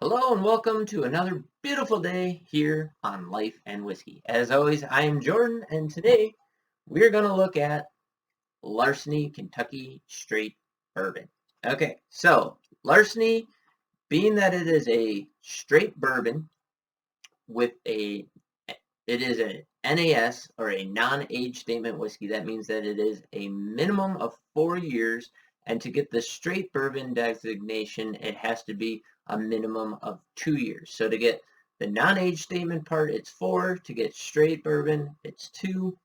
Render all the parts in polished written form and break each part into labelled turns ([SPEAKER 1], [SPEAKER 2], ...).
[SPEAKER 1] Hello and welcome to another beautiful day here on Life and Whiskey. As always, I am Jordan, and today we're going to look at Larceny Kentucky Straight Bourbon. Okay, so Larceny, being that it is a straight bourbon with it is a NAS or a non-age statement whiskey. That means that it is a minimum of 4 years, and to get the straight bourbon designation, it has to be a minimum of 2 years. So to get the non-age statement part, it's 4. To get straight bourbon, it's 2.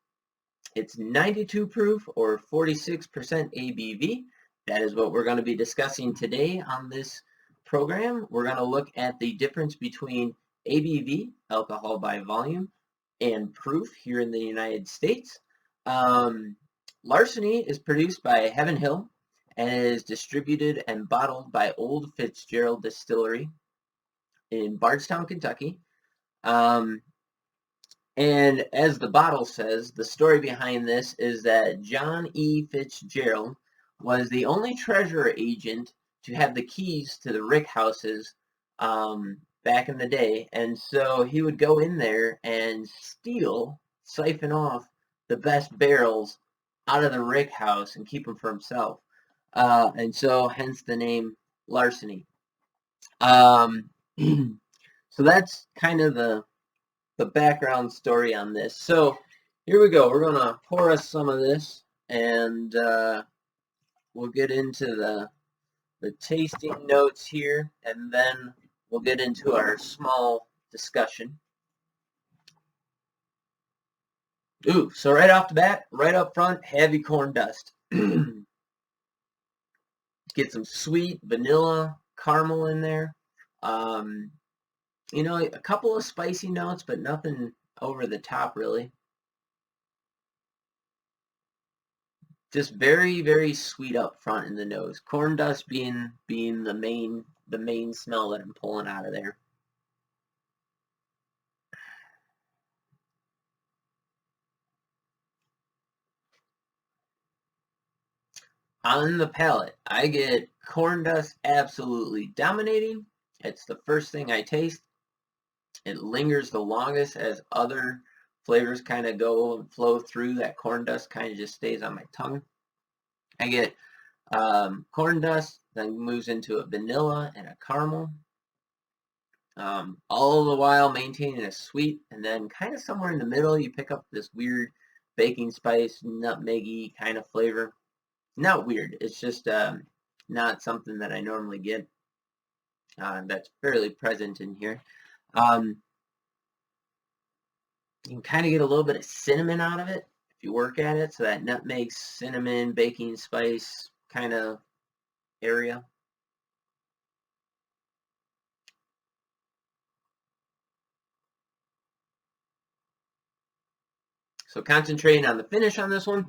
[SPEAKER 1] It's 92 proof or 46% ABV. That is what we're going to be discussing today on this program. We're going to look at the difference between ABV, alcohol by volume, and proof here in the United States. Larceny is produced by Heaven Hill and is distributed and bottled by Old Fitzgerald Distillery in Bardstown, Kentucky. And as the bottle says, the story behind this is that John E. Fitzgerald was the only treasurer agent to have the keys to the rick houses back in the day. And so he would go in there and siphon off the best barrels out of the rick house and keep them for himself. And so hence the name Larceny. So that's kind of the background story on this. So here we go. We're going to pour us some of this, and we'll get into the tasting notes here, and then we'll get into our small discussion. Ooh, so right off the bat, right up front, heavy corn dust. Get some sweet vanilla caramel in there. You know, a couple of spicy notes, but nothing over the top, really. Just very, very sweet up front in the nose. Corn dust being the main smell that I'm pulling out of there. On the palate, I get corn dust absolutely dominating. It's the first thing I taste. It lingers the longest as other flavors kind of go and flow through. That corn dust kind of just stays on my tongue. I get corn dust, then moves into a vanilla and a caramel. All the while maintaining a sweet, and then kind of somewhere in the middle, you pick up this weird baking spice, nutmeggy kind of flavor. Not weird, it's just not something that I normally get. That's fairly present in here. You can kind of get a little bit of cinnamon out of it if you work at it, so that nutmeg, cinnamon, baking spice kind of area. So concentrating on the finish on this one.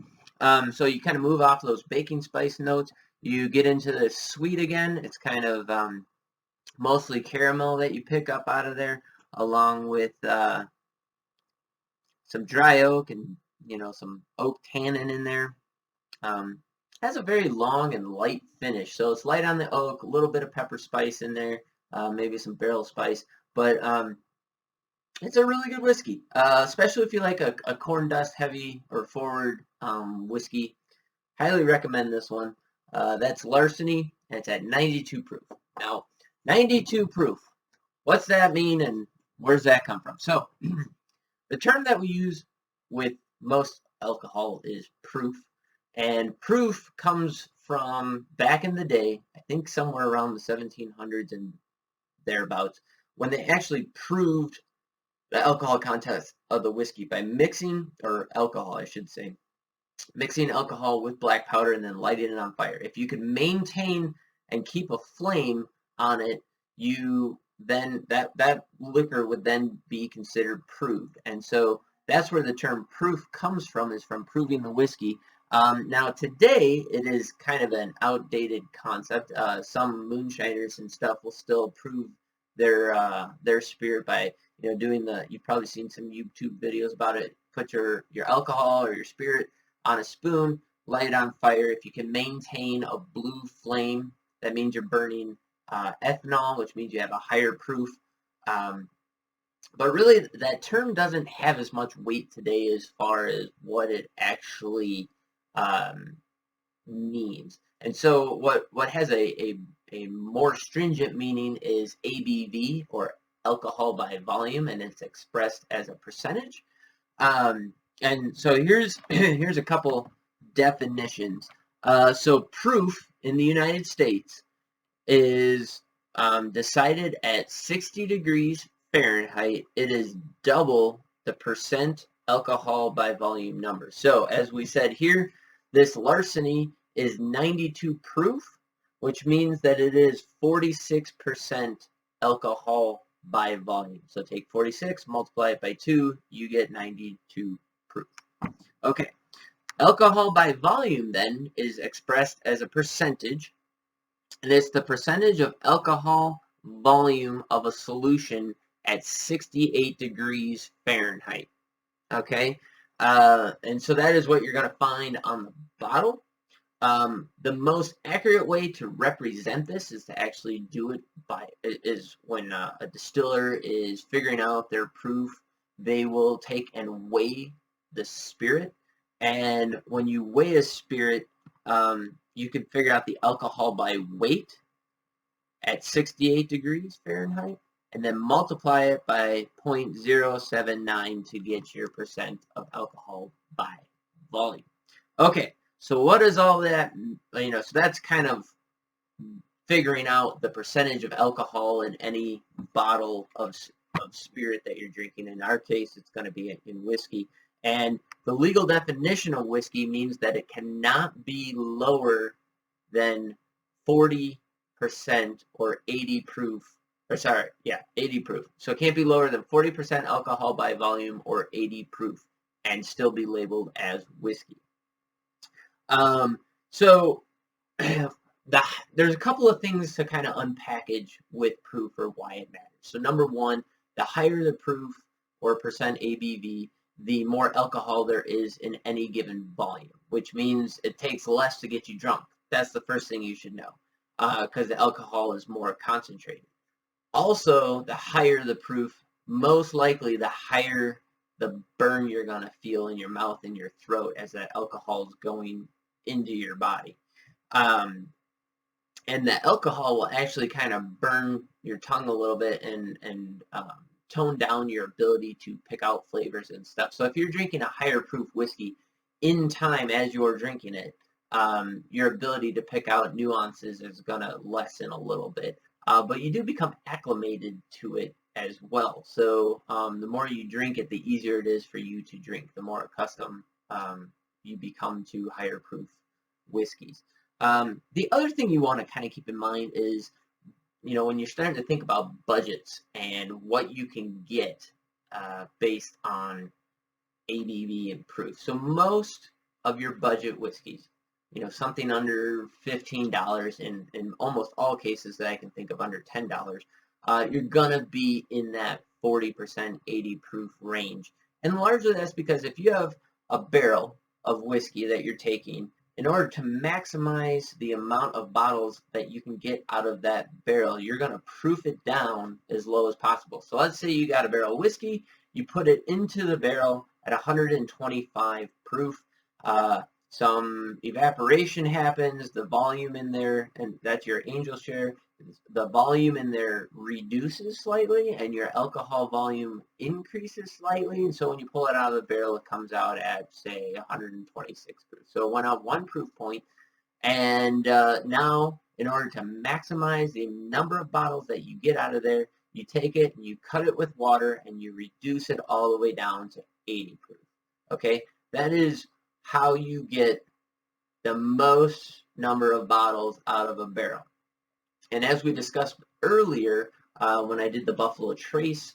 [SPEAKER 1] So you kind of move off those baking spice notes. You get into the sweet again. It's kind of mostly caramel that you pick up out of there, along with some dry oak and some oak tannin in there. Has a very long and light finish, so it's light on the oak, a little bit of pepper spice in there, maybe some barrel spice, but it's a really good whiskey, especially if you like a corn dust heavy or forward whiskey. Highly recommend this one. That's Larceny, and it's at 92 proof. Now, 92 proof, what's that mean, and where's that come from? So, the term that we use with most alcohol is proof, and proof comes from back in the day, I think somewhere around the 1700s and thereabouts, when they actually proved the alcohol content of the whiskey by mixing, or alcohol I should say, mixing alcohol with black powder and then lighting it on fire. If you could maintain and keep a flame on it, then that liquor would then be considered proved. And so that's where the term proof comes from, is from proving the whiskey. Now today it is kind of an outdated concept. Some moonshiners and stuff will still prove their spirit by doing you've probably seen some YouTube videos about it. Put your alcohol or your spirit on a spoon, light it on fire. If you can maintain a blue flame, that means you're burning ethanol, which means you have a higher proof. But really, that term doesn't have as much weight today as far as what it actually means. And so what has a more stringent meaning is ABV, or alcohol by volume, and it's expressed as a percentage. And so here's a couple definitions. So proof in the United States is decided at 60 degrees Fahrenheit. It is double the percent alcohol by volume number. So as we said here, this Larceny is 92 proof, which means that it is 46% alcohol by volume. So take 46, multiply it by 2, you get 92 proof. Okay, alcohol by volume then is expressed as a percentage, and it's the percentage of alcohol volume of a solution at 68 degrees Fahrenheit. Okay, and so that is what you're going to find on the bottle. The most accurate way to represent this is to actually do it is when a distiller is figuring out their proof, they will take and weigh the spirit. And when you weigh a spirit, you can figure out the alcohol by weight at 68 degrees Fahrenheit, and then multiply it by 0.079 to get your percent of alcohol by volume. Okay, so what is all that, so that's kind of figuring out the percentage of alcohol in any bottle of spirit that you're drinking. In our case, it's going to be in whiskey. And the legal definition of whiskey means that it cannot be lower than 40% or 80 proof. 80 proof. So it can't be lower than 40% alcohol by volume or 80 proof and still be labeled as whiskey. So there's a couple of things to kind of unpackage with proof or why it matters. So number one, the higher the proof or percent ABV, the more alcohol there is in any given volume, which means it takes less to get you drunk. That's the first thing you should know, because the alcohol is more concentrated. Also, the higher the proof, most likely the higher the burn you're going to feel in your mouth and your throat as that alcohol is going into your body. And the alcohol will actually kind of burn your tongue a little bit and tone down your ability to pick out flavors and stuff. So if you're drinking a higher proof whiskey, in time as you're drinking it, your ability to pick out nuances is going to lessen a little bit. But you do become acclimated to it as well. So the more you drink it, the easier it is for you to drink, the more accustomed you become to higher proof whiskeys. The other thing you want to kind of keep in mind is, when you're starting to think about budgets and what you can get based on ABV and proof. So most of your budget whiskeys, something under $15, in almost all cases that I can think of under $10, you're gonna be in that 40%, 80 proof range. And largely that's because if you have a barrel of whiskey that you're taking, in order to maximize the amount of bottles that you can get out of that barrel, you're going to proof it down as low as possible. So let's say you got a barrel of whiskey, you put it into the barrel at 125 proof. Some evaporation happens, the volume in there, and that's your angel share, the volume in there reduces slightly and your alcohol volume increases slightly. And so when you pull it out of the barrel, it comes out at, say, 126 proof. So it went up 1 proof point. And now, in order to maximize the number of bottles that you get out of there, you take it and you cut it with water and you reduce it all the way down to 80 proof. Okay, that is how you get the most number of bottles out of a barrel. And as we discussed earlier, when I did the Buffalo Trace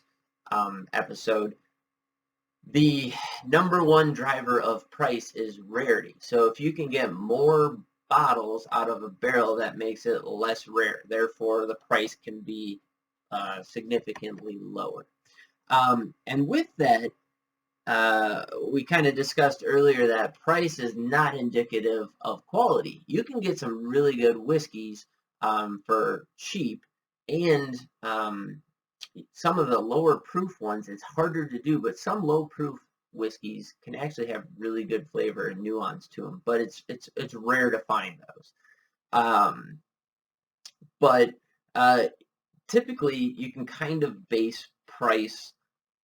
[SPEAKER 1] episode, the number one driver of price is rarity. So if you can get more bottles out of a barrel, that makes it less rare. Therefore, the price can be significantly lower. And with that, we kind of discussed earlier that price is not indicative of quality. You can get some really good whiskeys for cheap, and some of the lower proof ones, it's harder to do, but some low proof whiskeys can actually have really good flavor and nuance to them, but it's rare to find those. Um, but typically, you can kind of base price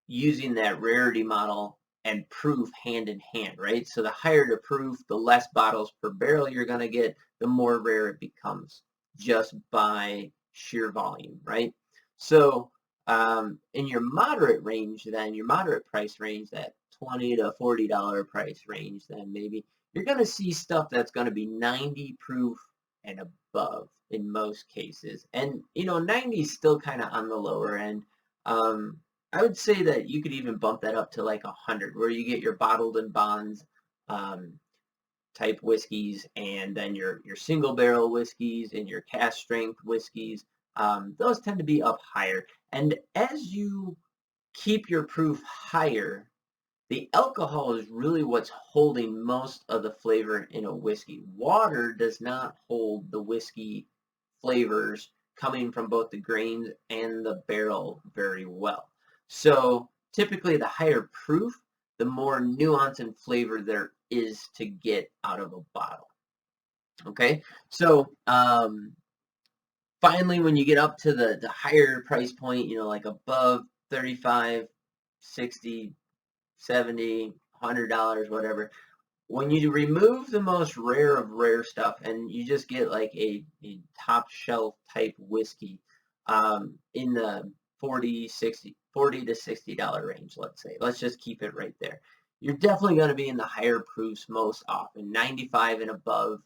[SPEAKER 1] using that rarity model and proof hand in hand, right? So the higher the proof, the less bottles per barrel you're going to get, the more rare it becomes just by sheer volume, right? So in your moderate range, then your moderate price range, that $20 to $40 price range, then maybe you're going to see stuff that's going to be 90 proof and above in most cases. And 90 is still kind of on the lower end. I would say that you could even bump that up to like 100, where you get your bottled and bonds um, type whiskeys, and then your single barrel whiskeys and your cask strength whiskeys. Those tend to be up higher. And as you keep your proof higher, the alcohol is really what's holding most of the flavor in a whiskey. Water does not hold the whiskey flavors coming from both the grains and the barrel very well. So typically the higher proof, the more nuance and flavor there is to get out of a bottle. Okay, so finally, when you get up to the higher price point, like above 35, 60, 70, $100, whatever, when you remove the most rare of rare stuff and you just get like a top shelf type whiskey in the 40 to $60 range, let's just keep it right there, you're definitely going to be in the higher proofs most often. 95 and above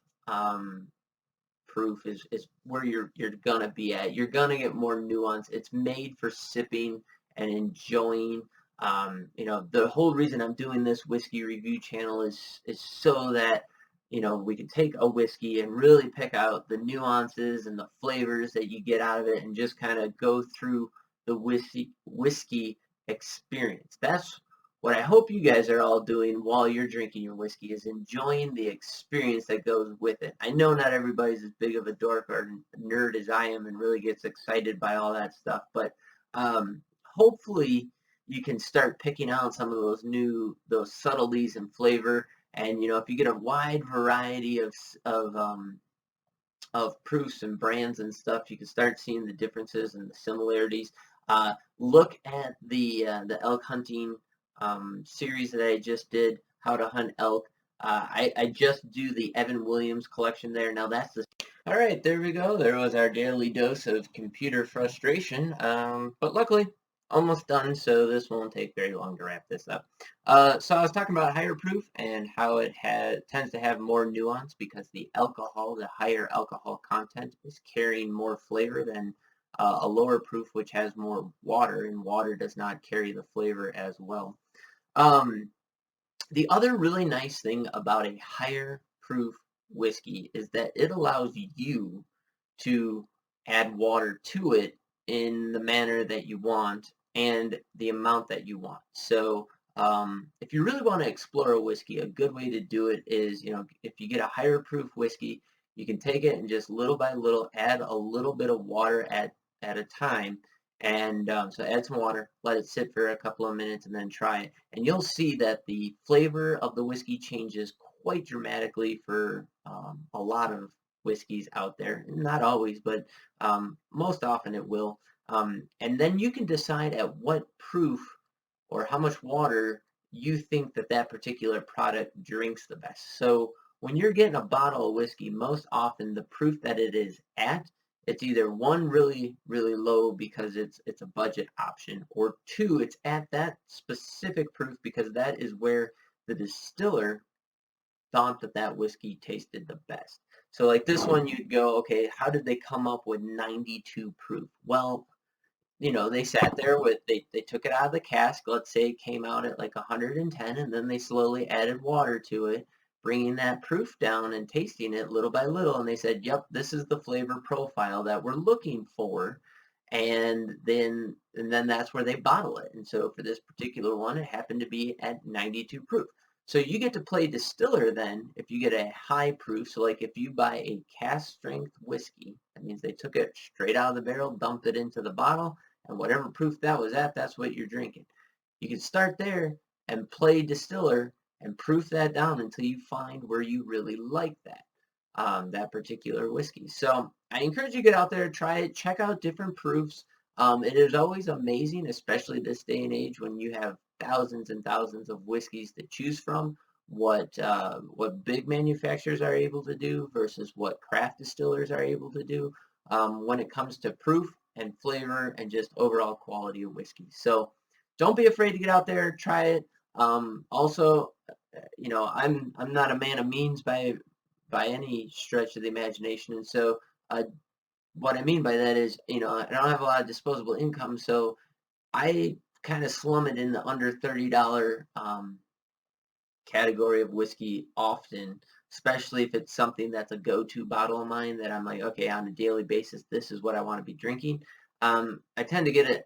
[SPEAKER 1] proof is where you're going to be at. You're going to get more nuance. It's made for sipping and enjoying. The whole reason I'm doing this whiskey review channel is so that we can take a whiskey and really pick out the nuances and the flavors that you get out of it, and just kind of go through the whiskey experience. That's what I hope you guys are all doing while you're drinking your whiskey, is enjoying the experience that goes with it. I know not everybody's as big of a dork or nerd as I am and really gets excited by all that stuff, but hopefully you can start picking out some of those subtleties and flavor. And if you get a wide variety of proofs and brands and stuff, you can start seeing the differences and the similarities. Look at the elk hunting series that I just did, How to Hunt Elk. I just do the Evan Williams collection there. Now that's all right, there we go. There was our daily dose of computer frustration. But luckily, almost done, so this won't take very long to wrap this up. So I was talking about higher proof and how it tends to have more nuance because the higher alcohol content is carrying more flavor than a lower proof, which has more water, and water does not carry the flavor as well. The other really nice thing about a higher proof whiskey is that it allows you to add water to it in the manner that you want and the amount that you want. So if you really want to explore a whiskey, a good way to do it is, if you get a higher proof whiskey, you can take it and just little by little add a little bit of water at a time. And so add some water, let it sit for a couple of minutes, and then try it. And you'll see that the flavor of the whiskey changes quite dramatically for a lot of whiskeys out there. Not always, but most often it will. And then you can decide at what proof or how much water you think that particular product drinks the best. So when you're getting a bottle of whiskey, most often the proof that it is at, it's either one, really, really low because it's a budget option, or two, it's at that specific proof because that is where the distiller thought that whiskey tasted the best. So like this one, you'd go, okay, how did they come up with 92 proof? Well, they sat there they took it out of the cask. Let's say it came out at like 110, and then they slowly added water to it, bringing that proof down and tasting it little by little. And they said, yep, this is the flavor profile that we're looking for. And then that's where they bottle it. And so for this particular one, it happened to be at 92 proof. So you get to play distiller then if you get a high proof. So like if you buy a cask strength whiskey, that means they took it straight out of the barrel, dumped it into the bottle, and whatever proof that was at, that's what you're drinking. You can start there and play distiller and proof that down until you find where you really like that particular whiskey. So I encourage you to get out there, try it, check out different proofs. It is always amazing, especially this day and age when you have thousands and thousands of whiskeys to choose from. What big manufacturers are able to do versus what craft distillers are able to do when it comes to proof and flavor and just overall quality of whiskey. So don't be afraid to get out there, try it. Also, I'm not a man of means by any stretch of the imagination, and so what I mean by that is, I don't have a lot of disposable income, so I kind of slum it in the under $30 category of whiskey often, especially if it's something that's a go-to bottle of mine that I'm like, okay, on a daily basis, this is what I want to be drinking. I tend to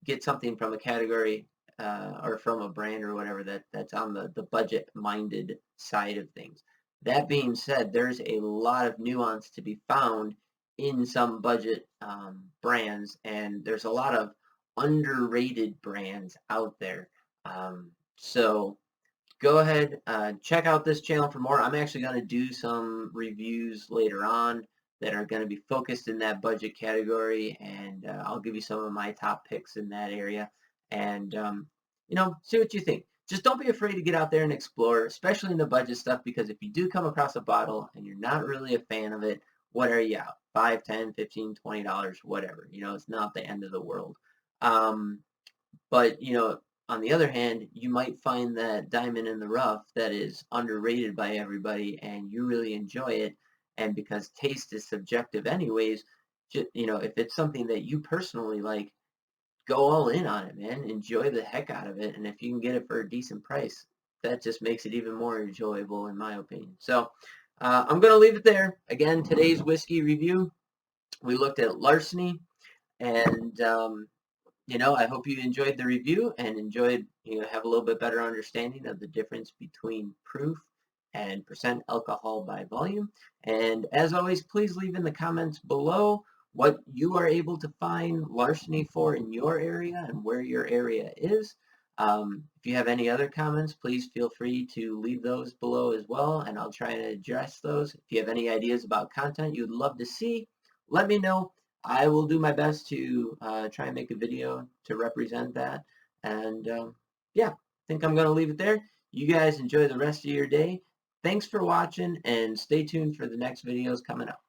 [SPEAKER 1] get something from a category or from a brand or whatever that's on the budget-minded side of things. That being said, there's a lot of nuance to be found in some budget brands, and there's a lot of underrated brands out there. So go ahead, check out this channel for more. I'm actually going to do some reviews later on that are going to be focused in that budget category, and I'll give you some of my top picks in that area, and see what you think. Just don't be afraid to get out there and explore, especially in the budget stuff, because if you do come across a bottle and you're not really a fan of it, what are you out? 5, 10, 15, $20, whatever. It's not the end of the world. But on the other hand, you might find that diamond in the rough that is underrated by everybody and you really enjoy it. And because taste is subjective anyways, if it's something that you personally like, go all in on it, man. Enjoy the heck out of it. And if you can get it for a decent price, that just makes it even more enjoyable in my opinion. So I'm going to leave it there. Again, today's whiskey review, we looked at Larceny, and I hope you enjoyed the review and have a little bit better understanding of the difference between proof and percent alcohol by volume. And as always, please leave in the comments below what you are able to find Larceny for in your area and where your area is. If you have any other comments, please feel free to leave those below as well, and I'll try to address those. If you have any ideas about content you'd love to see, let me know. I will do my best to try and make a video to represent that. And yeah, I think I'm going to leave it there. You guys enjoy the rest of your day. Thanks for watching, and stay tuned for the next videos coming up.